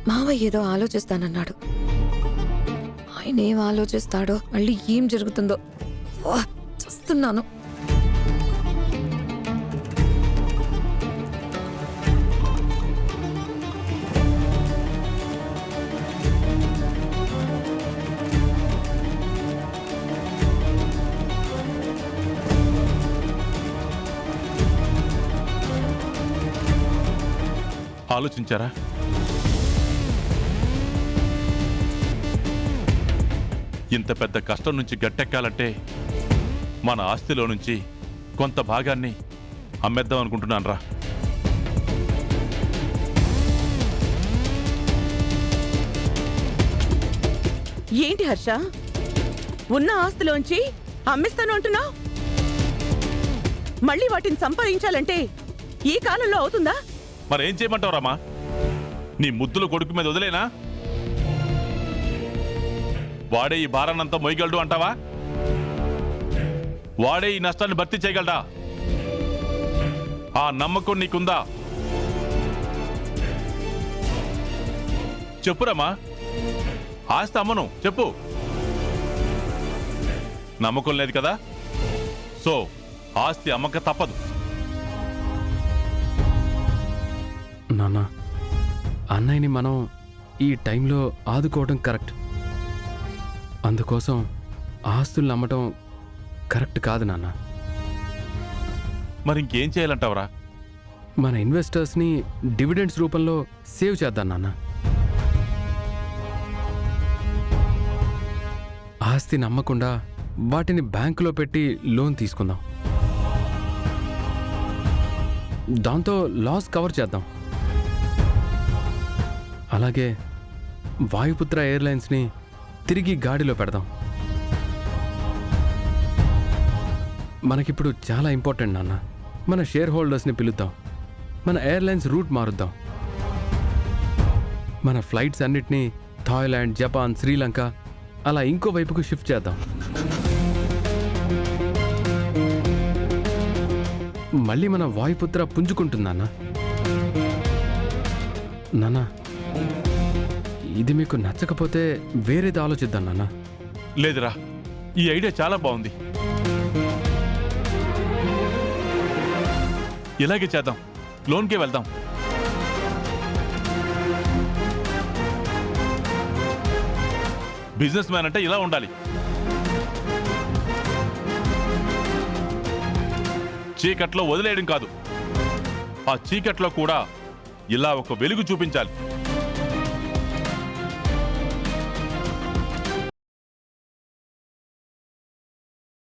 మావయ్య ఏదో ఆలోచిస్తానన్నాడు. ఆయన ఏం ఆలోచిస్తాడో, మళ్ళీ ఏం జరుగుతుందో చూస్తున్నాను. ఆలోచించారా? ఇంత పెద్ద కష్టం నుంచి గట్టెక్కాలంటే మన ఆస్తిలో నుంచి కొంత భాగాన్ని అమ్మేద్దాం అనుకుంటున్నాను రా. ఏంటి హర్ష, ఉన్న ఆస్తిలోంచి అమ్మేస్తాను అంటున్నావు? మళ్ళీ వాటిని సంపాదించాలంటే ఈ కాలంలో అవుతుందా? మరేం చేయమంటావు రామా? నీ ముద్దుల కొడుకు మీద వదిలేనా? వాడే ఈ భారాన్నంతా మోయగలడు అంటావా? వాడే ఈ నష్టాన్ని భర్తీ చేయగలడా? ఆ నమ్మకం నీకుందా? చెప్పురామా, ఆస్తి అమ్మను చెప్పు. నమ్మకం లేదు కదా, సో ఆస్తి అమ్మక తప్పదు. నాన్న, అన్నయ్యని మనం ఈ టైంలో ఆదుకోవడం కరెక్ట్. అందుకోసం ఆస్తులు నమ్మటం కరెక్ట్ కాదు నాన్న. మరి ఇంకేం చేయాలంటావరా? మన ఇన్వెస్టర్స్ని డివిడెండ్స్ రూపంలో సేవ్ చేద్దాం నాన్న. ఆస్తి నమ్మకుండా వాటిని బ్యాంకులో పెట్టి లోన్ తీసుకుందాం. దాంతో లాస్ కవర్ చేద్దాం. అలాగే వాయుపుత్ర ఎయిర్లైన్స్ని తిరిగి గాడిలో పెడదాం. మనకిప్పుడు చాలా ఇంపార్టెంట్ నాన్న. మన షేర్ హోల్డర్స్ని పిలుద్దాం. మన ఎయిర్లైన్స్ రూట్ మారుద్దాం. మన ఫ్లైట్స్ అన్నిటినీ థాయిలాండ్, జపాన్, శ్రీలంక అలా ఇంకో వైపుకు షిఫ్ట్ చేద్దాం. మళ్ళీ మన వాయుపుత్ర పుంజుకుంటుందన్న. నాన్న, ఇది మీకు నచ్చకపోతే వేరేది ఆలోచిద్దాం నాన్న. లేదురా, ఈ ఐడియా చాలా బాగుంది. ఇలాగే చేద్దాం. లోన్కే వెళ్దాం. బిజినెస్ మ్యాన్ అంటే ఇలా ఉండాలి. చీకట్లో వదిలేయడం కాదు, ఆ చీకట్లో కూడా ఇలా ఒక వెలుగు చూపించాలి.